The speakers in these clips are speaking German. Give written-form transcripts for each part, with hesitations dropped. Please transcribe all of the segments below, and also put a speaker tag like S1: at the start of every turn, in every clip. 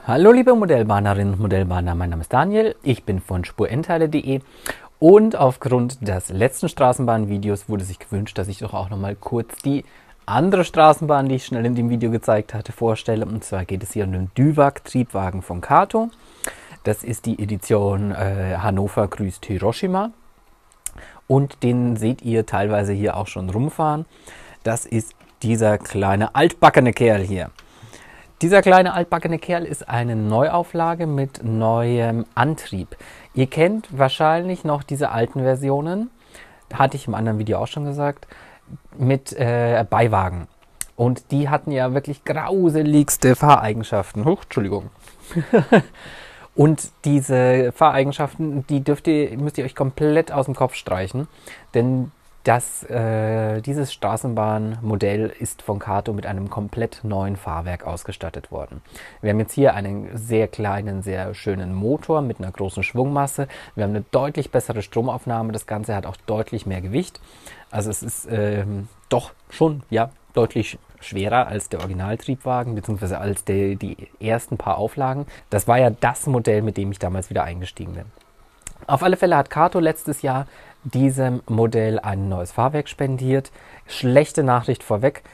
S1: Hallo liebe Modellbahnerinnen und Modellbahner, mein Name ist Daniel, ich bin von spurendteile.de und aufgrund des letzten Straßenbahnvideos wurde sich gewünscht, dass ich doch auch nochmal kurz die andere Straßenbahn, die ich schnell in dem Video gezeigt hatte, vorstelle. Und zwar geht es hier um den DUEWAG-Triebwagen von Kato. Das ist die Edition Hannover grüßt Hiroshima und den seht ihr teilweise hier auch schon rumfahren. Das ist dieser kleine altbackene Kerl hier. Dieser kleine altbackene Kerl ist eine Neuauflage mit neuem Antrieb. Ihr kennt wahrscheinlich noch diese alten Versionen, hatte ich im anderen Video auch schon gesagt, mit Beiwagen. Und die hatten ja wirklich grauseligste Fahreigenschaften. Entschuldigung. Und diese Fahreigenschaften, die müsst ihr euch komplett aus dem Kopf streichen, denn dieses Straßenbahnmodell ist von Kato mit einem komplett neuen Fahrwerk ausgestattet worden. Wir haben jetzt hier einen sehr kleinen, sehr schönen Motor mit einer großen Schwungmasse. Wir haben eine deutlich bessere Stromaufnahme. Das Ganze hat auch deutlich mehr Gewicht. Also es ist doch schon deutlich schwerer als der Originaltriebwagen, beziehungsweise als die ersten paar Auflagen. Das war ja das Modell, mit dem ich damals wieder eingestiegen bin. Auf alle Fälle hat Kato letztes Jahr diesem Modell ein neues Fahrwerk spendiert. Schlechte Nachricht vorweg,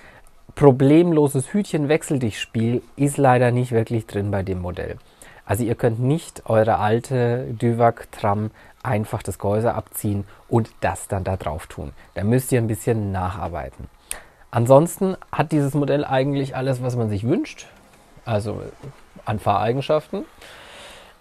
S1: problemloses Hütchen-Wechsel-Dich-Spiel ist leider nicht wirklich drin bei dem Modell. Also ihr könnt nicht eure alte DUEWAG-Tram einfach das Gehäuse abziehen und das dann da drauf tun. Da müsst ihr ein bisschen nacharbeiten. Ansonsten hat dieses Modell eigentlich alles, was man sich wünscht, also an Fahreigenschaften.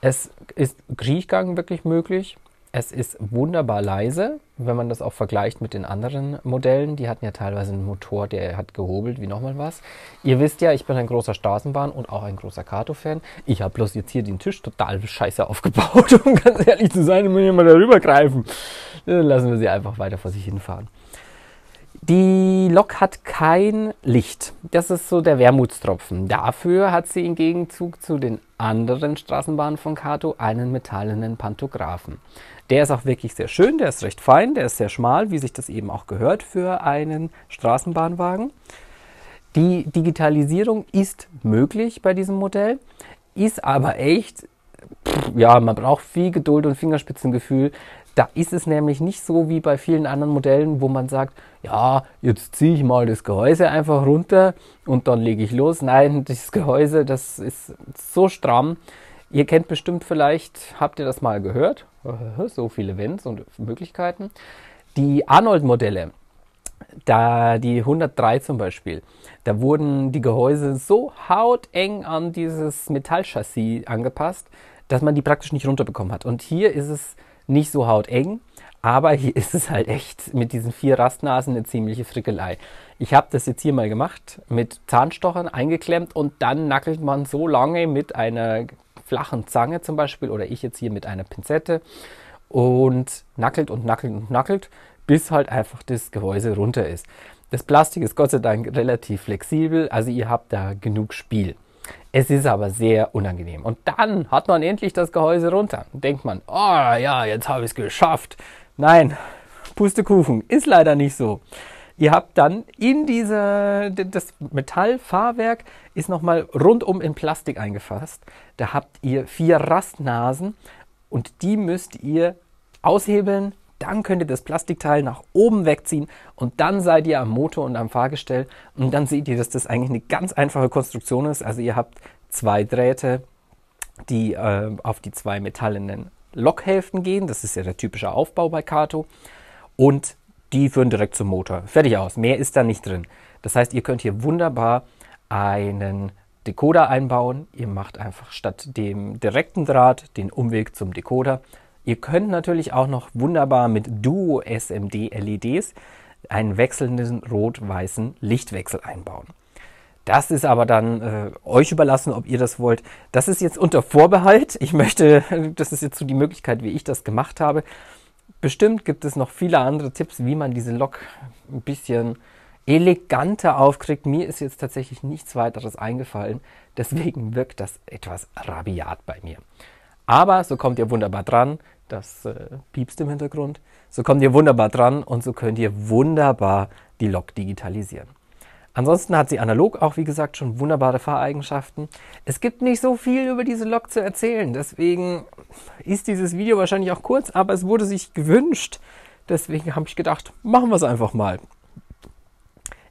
S1: Es ist Kriechgang wirklich möglich. Es ist wunderbar leise, wenn man das auch vergleicht mit den anderen Modellen. Die hatten ja teilweise einen Motor, der hat gehobelt wie nochmal was. Ihr wisst ja, ich bin ein großer Straßenbahn- und auch ein großer Kato-Fan. Ich habe bloß jetzt hier den Tisch total scheiße aufgebaut, um ganz ehrlich zu sein, muss ich mal darüber greifen. Dann lassen wir sie einfach weiter vor sich hinfahren. Die Lok hat kein Licht. Das ist so der Wermutstropfen. Dafür hat sie im Gegenzug zu den anderen Straßenbahnen von Kato einen metallenen Pantographen. Der ist auch wirklich sehr schön, der ist recht fein, der ist sehr schmal, wie sich das eben auch gehört für einen Straßenbahnwagen. Die Digitalisierung ist möglich bei diesem Modell, ist aber echt, man braucht viel Geduld und Fingerspitzengefühl. Da ist es nämlich nicht so wie bei vielen anderen Modellen, wo man sagt, ja, jetzt ziehe ich mal das Gehäuse einfach runter und dann lege ich los. Nein, das Gehäuse, das ist so stramm. Ihr kennt bestimmt vielleicht, habt ihr das mal gehört? So viele Wenns und Möglichkeiten. Die Arnold-Modelle, die 103 zum Beispiel, da wurden die Gehäuse so hauteng an dieses Metallchassis angepasst, dass man die praktisch nicht runterbekommen hat. Und hier ist es nicht so hauteng, aber hier ist es halt echt mit diesen 4 Rastnasen eine ziemliche Frickelei. Ich habe das jetzt hier mal gemacht, mit Zahnstochern eingeklemmt und dann nackelt man so lange mit einer flachen Zange zum Beispiel oder ich jetzt hier mit einer Pinzette und nackelt und nackelt und nackelt, bis halt einfach das Gehäuse runter ist. Das Plastik ist Gott sei Dank relativ flexibel, also ihr habt da genug Spiel. Es ist aber sehr unangenehm. Und dann hat man endlich das Gehäuse runter. Und denkt man, oh ja, jetzt habe ich es geschafft. Nein, Pustekuchen, ist leider nicht so. Ihr habt dann das Metallfahrwerk ist nochmal rundum in Plastik eingefasst. Da habt ihr 4 Rastnasen und die müsst ihr aushebeln. Dann könnt ihr das Plastikteil nach oben wegziehen und dann seid ihr am Motor und am Fahrgestell und dann seht ihr, dass das eigentlich eine ganz einfache Konstruktion ist. Also ihr habt 2 Drähte, die auf die 2 metallenen Lokhälften gehen. Das ist ja der typische Aufbau bei Kato und die führen direkt zum Motor. Fertig aus. Mehr ist da nicht drin. Das heißt, ihr könnt hier wunderbar einen Decoder einbauen. Ihr macht einfach statt dem direkten Draht den Umweg zum Decoder. Ihr könnt natürlich auch noch wunderbar mit Duo SMD LEDs einen wechselnden rot-weißen Lichtwechsel einbauen. Das ist aber dann euch überlassen, ob ihr das wollt. Das ist jetzt unter Vorbehalt. Das ist jetzt so die Möglichkeit, wie ich das gemacht habe. Bestimmt gibt es noch viele andere Tipps, wie man diese Lok ein bisschen eleganter aufkriegt. Mir ist jetzt tatsächlich nichts weiteres eingefallen. Deswegen wirkt das etwas rabiat bei mir. Aber so kommt ihr wunderbar dran. Das piepst im Hintergrund. So kommt ihr wunderbar dran und so könnt ihr wunderbar die Lok digitalisieren. Ansonsten hat sie analog auch, wie gesagt, schon wunderbare Fahreigenschaften. Es gibt nicht so viel über diese Lok zu erzählen, deswegen ist dieses Video wahrscheinlich auch kurz, aber es wurde sich gewünscht. Deswegen habe ich gedacht, machen wir es einfach mal.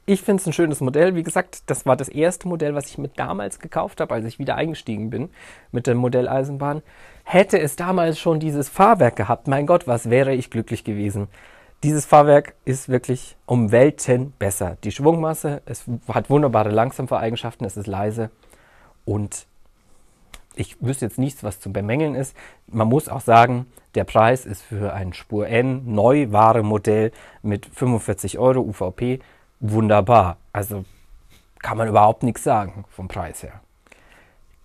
S1: Ich finde es ein schönes Modell. Wie gesagt, das war das erste Modell, was ich mir damals gekauft habe, als ich wieder eingestiegen bin mit der Modelleisenbahn. Hätte es damals schon dieses Fahrwerk gehabt, mein Gott, was wäre ich glücklich gewesen. Dieses Fahrwerk ist wirklich um Welten besser. Die Schwungmasse, es hat wunderbare Langsamfahreigenschaften, es ist leise und ich wüsste jetzt nichts, was zu bemängeln ist. Man muss auch sagen, der Preis ist für ein Spur N Neuware-Modell mit 45 € UVP wunderbar. Also kann man überhaupt nichts sagen vom Preis her.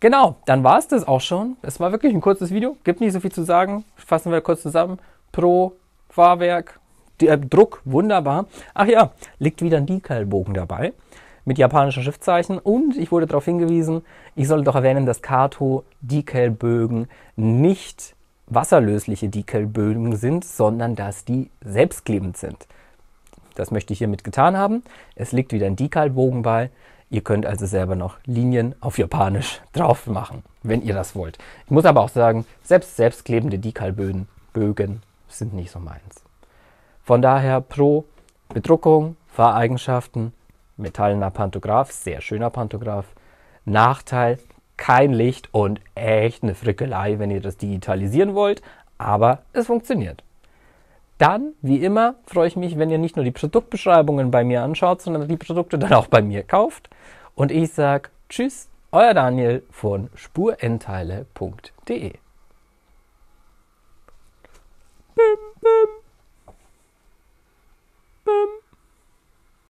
S1: Genau, dann war es das auch schon. Es war wirklich ein kurzes Video, gibt nicht so viel zu sagen. Fassen wir kurz zusammen. Pro Fahrwerk, Druck, wunderbar. Ach ja, liegt wieder ein Decal-Bogen dabei mit japanischen Schriftzeichen und ich wurde darauf hingewiesen, ich soll doch erwähnen, dass Kato Decal-Bögen nicht wasserlösliche Decal-Bögen sind, sondern dass die selbstklebend sind. Das möchte ich hiermit getan haben. Es liegt wieder ein Decal-Bogen bei. Ihr könnt also selber noch Linien auf Japanisch drauf machen, wenn ihr das wollt. Ich muss aber auch sagen, selbstklebende Decal-Bögen sind nicht so meins. Von daher pro Bedruckung, Fahreigenschaften, metallener Pantograph, sehr schöner Pantograph. Nachteil, kein Licht und echt eine Frickelei, wenn ihr das digitalisieren wollt, aber es funktioniert. Dann, wie immer, freue ich mich, wenn ihr nicht nur die Produktbeschreibungen bei mir anschaut, sondern die Produkte dann auch bei mir kauft. Und ich sage Tschüss, euer Daniel von spurendteile.de.